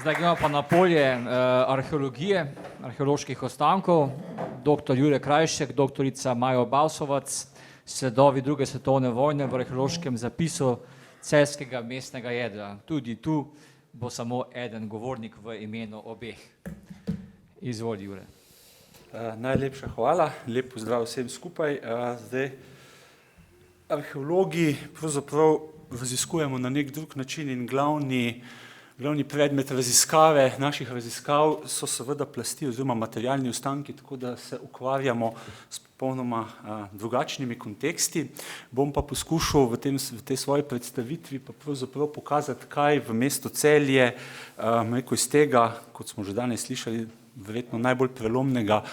Zdaj gremo pa na polje arheologije, arheoloških ostankov. Dr. Jure Krajšek, doktorica Majo Balsovac, sledovi druge svetovne vojne v arheološkem zapisu celjskega mestnega jedra. Tudi tu bo samo eden govornik v imenu obeh. Izvoli, Jure. Najlepša hvala, lep pozdrav vsem skupaj. Arheologi pravzaprav raziskujemo na nek drug način in glavni predmet raziskave naših raziskav so seveda plasti oziroma materialni ostanki, tako da se ukvarjamo s popolnoma drugačnimi konteksti. Bom pa poskušal v tej svoji predstavitvi pa pravzaprav pokazati, kaj v mestu Celje iz tega, kot smo že danes slišali, verjetno najbolj prelomnega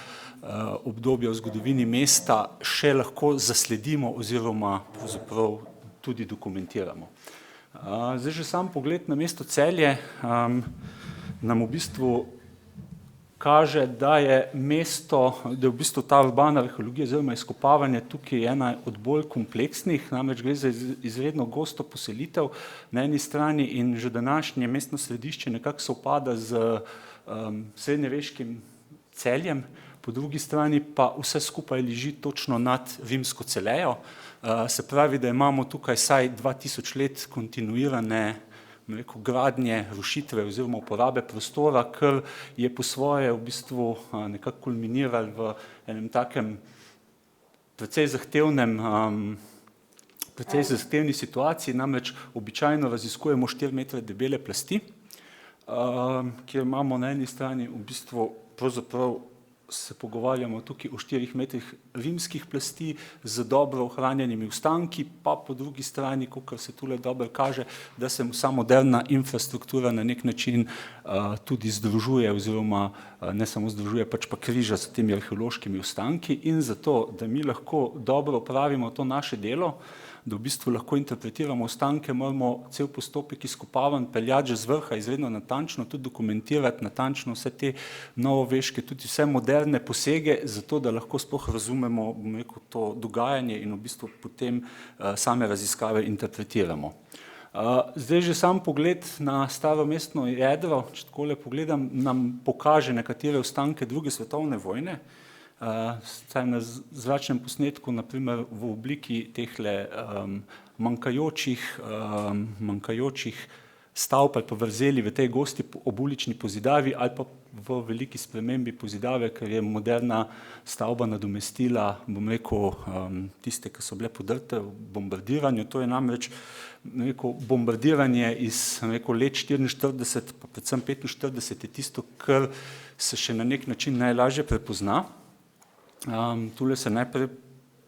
obdobja v zgodovini mesta še lahko zasledimo oziroma pravzaprav tudi dokumentiramo. Zdaj že sam pogled na mesto Celje nam v bistvu kaže, da je v bistvu ta urbana arheologija oziroma izkopavanje tukaj ena od bolj kompleksnih, namreč gre za izredno gosto poselitev na eni strani in že današnje mestno središče nekako sovpada z srednjeveškim Celjem, po drugi strani pa vse skupaj leži točno nad rimsko Celejo. Se pravi, da imamo tukaj vsaj 2000 let kontinuirane gradnje, rušitve oziroma uporabe prostora, kar je po svoje v bistvu nekako kulminiralo v enem takem precej zahtevni situaciji, namreč običajno raziskujemo 4 metre debele plasti, kjer imamo na eni strani v bistvu pravzaprav se pogovarjamo tukaj o 4 metrih rimskih plasti z dobro ohranjenimi ostanki, pa po drugi strani, kakor se tule dobro kaže, da se vsa moderna infrastruktura na nek način tudi združuje oziroma ne samo združuje, pač pa križa s temi arheološkimi ostanki in zato, da mi lahko dobro opravimo to naše delo, da v bistvu lahko interpretiramo ostanke, moramo cel postopek izkopavanj peljati že z vrha izredno natančno, tudi dokumentirati natančno vse te novoveške, tudi vse moderne posege, zato da lahko sploh razumemo to dogajanje in v bistvu potem same raziskave interpretiramo. Zdaj že sam pogled na staro mestno jedro, če takole pogledam, nam pokaže nekatere ostanke druge svetovne vojne, saj na zračnem posnetku, na primer v obliki tehle manjkajočih stavb ali pa vrzeli v tej gosti obulični pozidavi ali pa v veliki spremembi pozidave, ker je moderna stavba nadomestila, bom rekel, tiste, ki so bile podrte v bombardiranju. To je namreč bombardiranje iz let 44, pa predvsem 45 je tisto, kar se še na nek način najlažje prepozna. Tule se najprej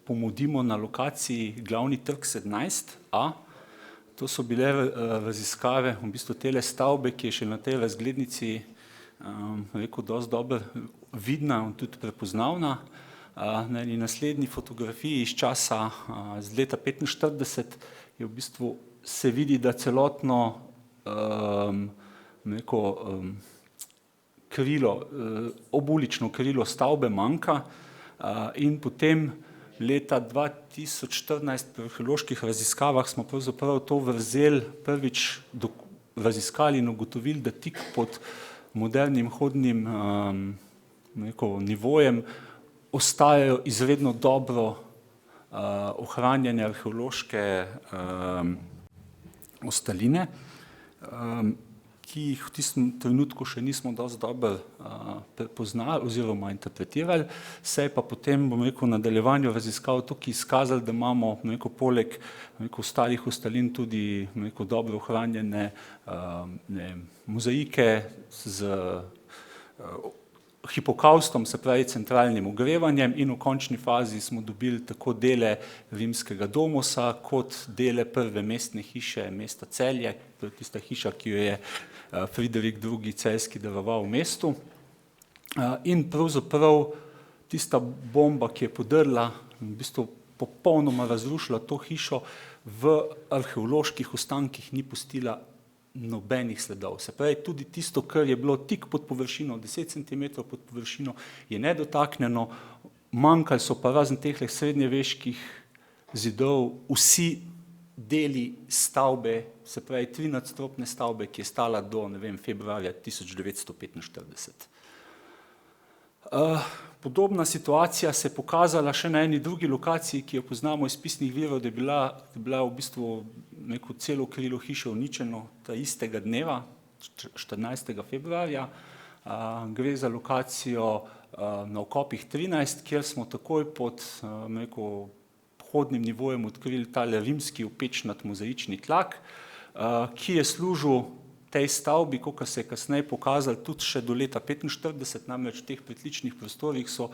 pomudimo na lokaciji Glavni trg 17a. To so bile raziskave v bistvu tele stavbe, ki je še na tej razglednici dosti dobro vidna in tudi prepoznavna. Na eni naslednji fotografiji iz časa z leta 45 je v bistvu se vidi, da celotno krilo, obulično krilo stavbe manjka in potem leta 2014 pri arheoloških raziskavah smo pravzaprav to vrzel prvič raziskali in ugotovili, da tik pod modernim hodnim nivojem ostajajo izredno dobro ohranjene arheološke ostaline, ki jih v tistem trenutku še nismo dosti dobro prepoznali oziroma interpretirali, se je pa potem, bom rekel, v nadaljevanju raziskav tukaj izkazali, da imamo poleg ostalih ostalin tudi dobro ohranjene mozaike z hipokaustom, se pravi centralnim ogrevanjem, in v končni fazi smo dobili tako dele rimskega domosa kot dele prve mestne hiše mesta Celje, to je tista hiša, ki jo je Friderik II. Celjski daroval v mestu. In pravzaprav tista bomba, ki je podrla, v bistvu popolnoma razrušila to hišo, v arheoloških ostankih ni pustila nobenih sledov. Se pravi, tudi tisto, kar je bilo tik pod površino, 10 cm pod površino, je nedotaknjeno, manjkali so pa razen teh srednjeveških zidov vsi deli stavbe, se pravi 3-nadstropne stavbe, ki je stala do, ne vem, februarja 1945. Podobna situacija se je pokazala še na eni drugi lokaciji, ki jo poznamo iz pisnih virov, da je bila v bistvu neko celo krilo hiše uničeno ta istega dneva, 14. februarja. Gre za lokacijo na Okopih 13, kjer smo takoj pod vhodnim nivojem odkrili tale rimski opečnat mozaični tlak, ki je služil tej stavbi, kakor se je kasneje pokazalo, tudi še do leta 1945, namreč v teh pritličnih prostorih so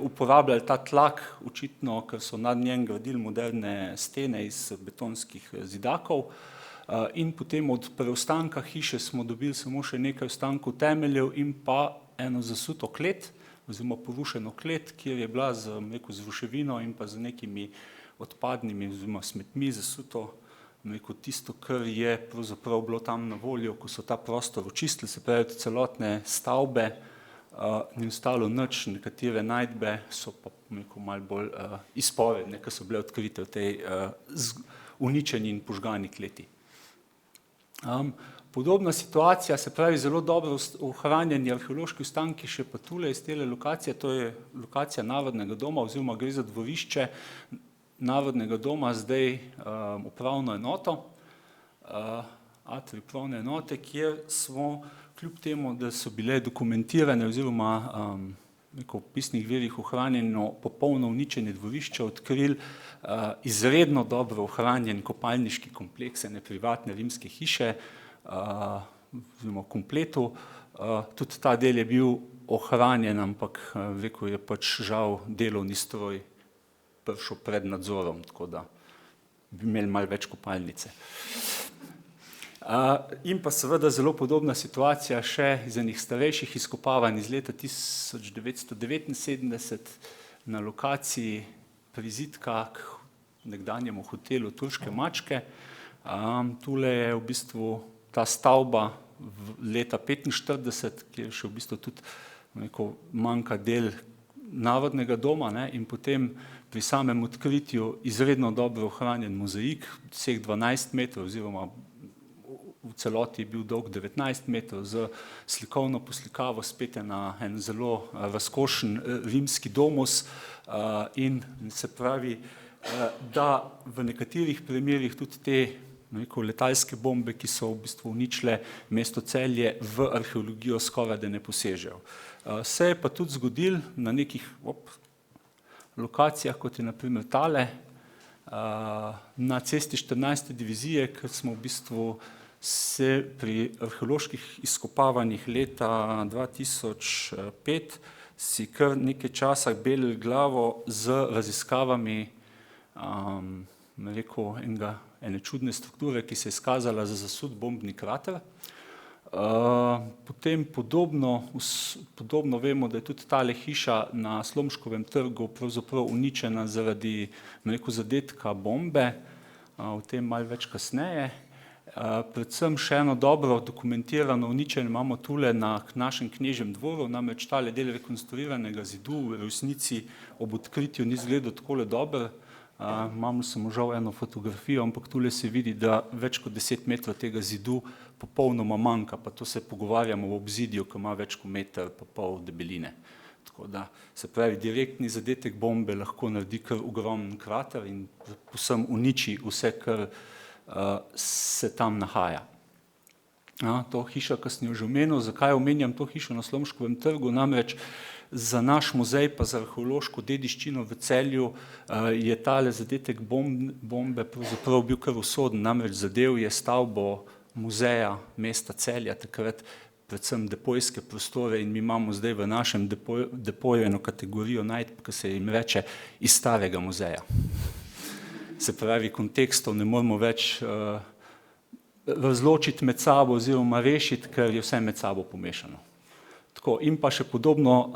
uporabljali ta tlak, očitno, ker so nad njem gradili moderne stene iz betonskih zidakov. In potem od preostanka hiše smo dobili samo še nekaj ostankov temeljev in pa eno zasuto klet, oziroma porušeno klet, kjer je bila z ruševino in pa z nekimi odpadnimi oziroma smetmi zasuto tisto, kar je pravzaprav bilo tam na voljo, ko so ta prostor očistili, se pravi celotne stavbe, ni ostalo nič, nekatere najdbe so pa malo bolj izpovedne, ker so bile odkrite v tej uničeni in požgani kleti. Podobna situacija, se pravi zelo dobro ohranjeni arheološki ostanki še pa tule iz tele lokacije, to je lokacija Narodnega doma oziroma gre za dvorišče Narodnega doma, zdaj upravno enoto, atrij upravne enote, kjer smo kljub temu, da so bile dokumentirane oziroma v pisnih virih ohranjeno popolno uničenje dvorišča, odkrili izredno dobro ohranjen kopalniški kompleks ene privatne rimske hiše, oziroma v kompletu. Tudi ta del je bil ohranjen, ampak je pač žal delovni stroj prišel pred nadzorom, tako da bi imeli malo več kopalnice. In pa seveda zelo podobna situacija še iz enih starejših izkopavanj iz leta 1979 na lokaciji prizidka k nekdanjemu hotelu Turške mačke. Tule je v bistvu ta stavba leta 1945, kjer še v bistvu tudi manjka del Narodnega doma, in potem pri samem odkritju izredno dobro ohranjen mozaik, vseh 12 metrov oziroma v celoti je bil dolg 19 metrov z slikovno poslikavo spet na en zelo razkošen rimski domus in se pravi, da v nekaterih primerih tudi te letalske bombe, ki so v bistvu uničile mesto Celje, v arheologijo skoraj da ne posežejo. Se je pa tudi zgodilo na nekih lokacijah, kot je na primer tale, na cesti 14. divizije, ker smo v bistvu se pri arheoloških izkopavanjih leta 2005 si kar nekaj časa belili glavo z raziskavami ene čudne strukture, ki se je izkazala za zasut bombni krater. Potem podobno vemo, da je tudi tale hiša na Slomškovem trgu pravzaprav uničena zaradi zadetka bombe, o tem malo več kasneje. Predvsem še eno dobro dokumentirano uničenje imamo tule na našem Knežjem dvoru, namreč tale del rekonstruiranega zidu v resnici ob odkritju ni izgledal takole dobro. Imamo samo žal eno fotografijo, ampak tule se vidi, da več kot 10 metrov tega zidu popolnoma manjka, pa to se pogovarjamo v obzidju, ki ima več kot meter pa pol debeline. Tako da se pravi, direktni zadetek bombe lahko naredi kar ogromen krater in povsem uniči vse, kar se tam nahaja. To hišo, ki sem jo že omenil, zakaj omenjam to hišo na Slomškovem trgu, namreč za naš muzej pa za arheološko dediščino v Celju je tale zadetek bombe pravzaprav bil kar usoden, namreč zadev je stavbo muzeja mesta Celja, takrat predvsem depojske prostore in mi imamo zdaj v našem depoju eno kategorijo najdb, ki se jim reče iz starega muzeja. Se pravi, kontekstov ne moramo več razločiti med sabo oziroma rešiti, ker je vse med sabo pomešano. Tako, in pa še podobno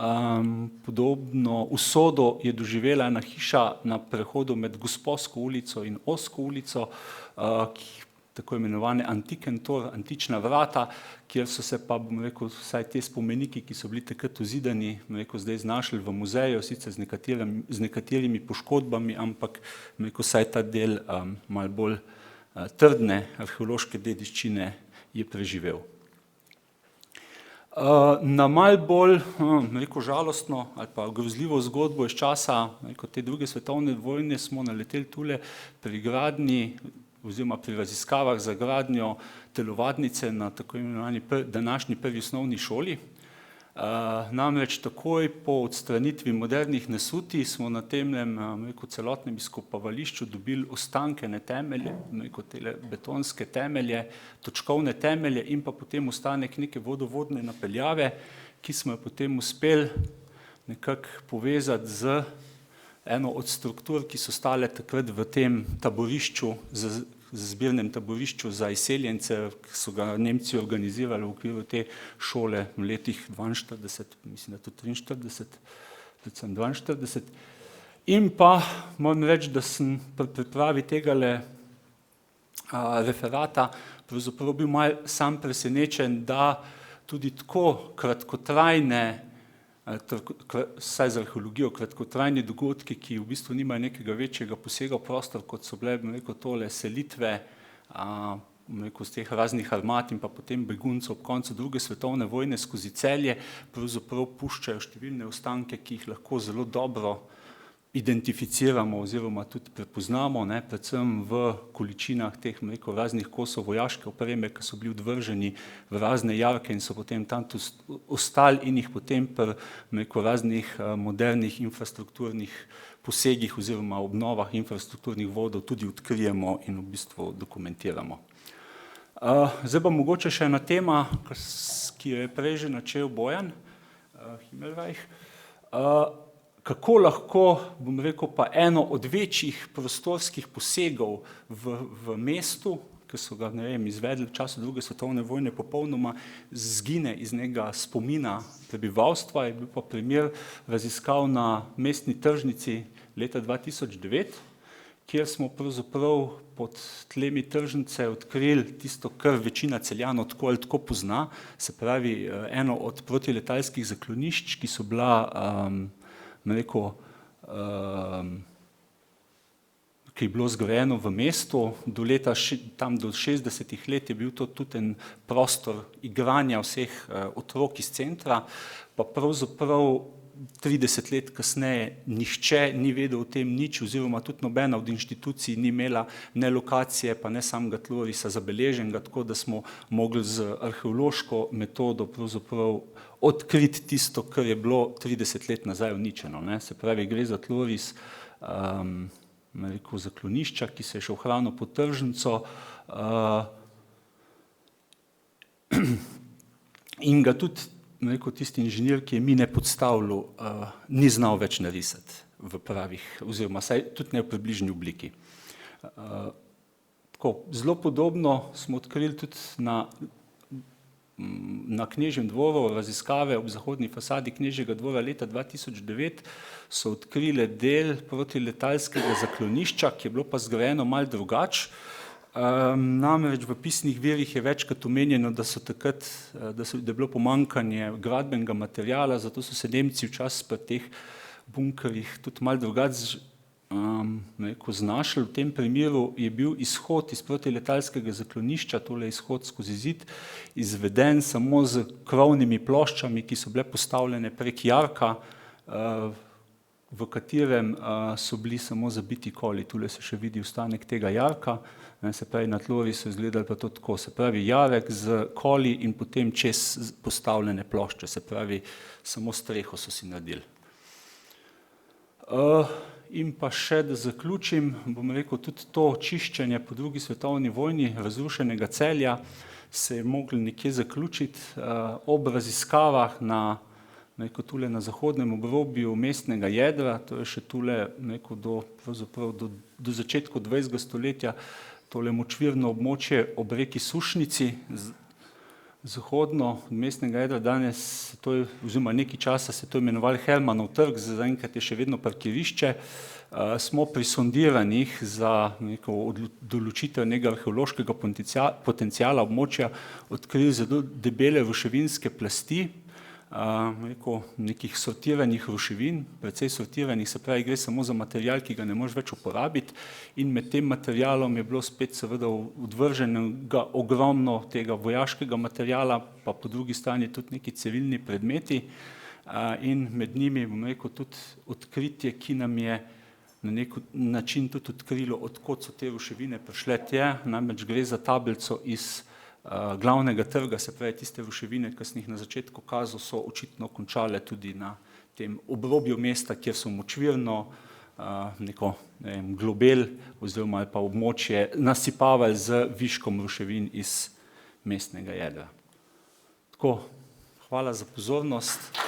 usodo je doživela ena hiša na prehodu med Gosposko ulico in Ozko ulico. tako imenovane Antikentor, antična vrata, kjer so se pa, bom rekel, vsaj te spomeniki, ki so bili takrat uzidani, bom rekel, zdaj znašli v muzeju, sicer z nekaterimi poškodbami, ampak bom rekel, vsaj ta del malo bolj trdne arheološke dediščine je preživel. Na malo bolj rekel, žalostno ali pa grozljivo zgodbo iz časa rekel, te druge svetovne vojne smo naleteli tule pri gradnji oziroma pri raziskavah za gradnjo telovadnice na tako imenovani današnji prvi osnovni šoli. Namreč takoj po odstranitvi modernih nasuti smo na tem celotnem izkopavališču dobili ostankene temelje, tele betonske temelje, točkovne temelje in pa potem ostanek neke vodovodne napeljave, ki smo jo potem uspeli nekako povezati z eno od struktur, ki so stale takrat v tem taborišču, zbirnem taborišču za izseljence, ki so ga Nemci organizirali v okviru te šole v letih 42, mislim, da tudi 43, predvsem 42. In pa moram reči, da sem pri pripravi tegale referata pravzaprav bil malo sam presenečen, da tudi tako kratkotrajne, saj za arheologijo kratkotrajni dogodki, ki v bistvu nimajo nekega večjega posega v prostor, kot so bile tole selitve z teh raznih armat in pa potem beguncev ob koncu druge svetovne vojne skozi Celje, pravzaprav puščajo številne ostanke, ki jih lahko zelo dobro identificiramo oziroma tudi prepoznamo, predvsem v količinah teh raznih kosov vojaške opreme, ki so bili odvrženi v razne jarke in so potem tam ostali in jih potem pri raznih modernih infrastrukturnih posegih oziroma obnovah infrastrukturnih vodov tudi odkrijemo in v bistvu dokumentiramo. Zdaj pa mogoče še ena tema, ki jo je prej že načel Bojan Himmelreich. Kako lahko, bom rekel, pa eno od večjih prostorskih posegov v mestu, ki so ga izvedli v času druge svetovne vojne, popolnoma zgine iz nekega spomina prebivalstva, je bil pa primer raziskav na mestni tržnici leta 2009, kjer smo pravzaprav pod tlemi tržnice odkrili tisto, kar večina Celjanov tako ali tako pozna, se pravi eno od protiletalskih zaklonišč, ki so bila ki je bilo zgrajeno v mestu, tam do 60-ih let je bil to tudi en prostor igranja vseh otrok iz centra, pa pravzaprav 30 let kasneje nihče ni vedel o tem nič oziroma tudi nobena od inštitucij ni imela ne lokacije, pa ne samega tlorisa zabeleženega, tako da smo mogli z arheološko metodo pravzaprav odkriti tisto, kar je bilo 30 let nazaj uničeno. Se pravi, gre za tloris zaklonišča, ki se je še ohranil pod tržnico in ga tudi tisti inženir, ki je mine podstavljal, ni znal več narisati v pravih, oziroma saj tudi ne v približni obliki. Zelo podobno smo odkrili tudi na Knežjem dvoru, raziskave ob zahodni fasadi Knežjega dvora leta 2009 so odkrile del protiletalskega zaklonišča, ki je bilo pa zgrajeno malo drugače. Namreč v pisnih virih je večkrat omenjeno, da je bilo pomanjkanje gradbenega materiala, zato so se Nemci včasih pri teh bunkerjih tudi malo drugače znašli. V tem primeru je bil izhod iz protiletalskega zaklonišča, tole izhod skozi zid, izveden samo z krovnimi ploščami, ki so bile postavljene prek jarka, v katerem so bili samo zabiti koli. Tule se še vidi ostanek tega jarka, se pravi na tlori so izgledali pa to tako, se pravi jarek z koli in potem čez postavljene plošče, se pravi samo streho so si naredili. In pa še, da zaključim, bom rekel, tudi to čiščenje po drugi svetovni vojni razrušenega Celja se je moglo nekje zaključiti ob raziskavah tule na zahodnem obrobju mestnega jedra, to je še tule do začetka 20. stoletja, tole močvirno območje ob reki Sušnici, zahodno od mestnega jedra, danes oziroma nekaj časa se to imenovali Hermanov trg, zaenkrat je še vedno parkirišče. Smo pri sondiranjih za neko določitev nekega arheološkega potenciala območja odkrili zelo debele ruševinske plasti, nekih sortiranih ruševin, precej sortiranih, se pravi, gre samo za material, ki ga ne moreš več uporabiti, in med tem materialom je bilo spet seveda odvrženega ogromno tega vojaškega materiala, pa po drugi strani tudi neki civilni predmeti, in med njimi, bom rekel, tudi odkritje, ki nam je na nek način tudi odkrilo, odkot so te ruševine prišle tja, namreč gre za tablico iz glavnega trga, se pravi tiste ruševine, ki sem jih na začetku kazal, so očitno končale tudi na tem obrobju mesta, kjer so močvirno neko globel oziroma pa območje nasipavali z viškom ruševin iz mestnega jedra. Tako, hvala za pozornost.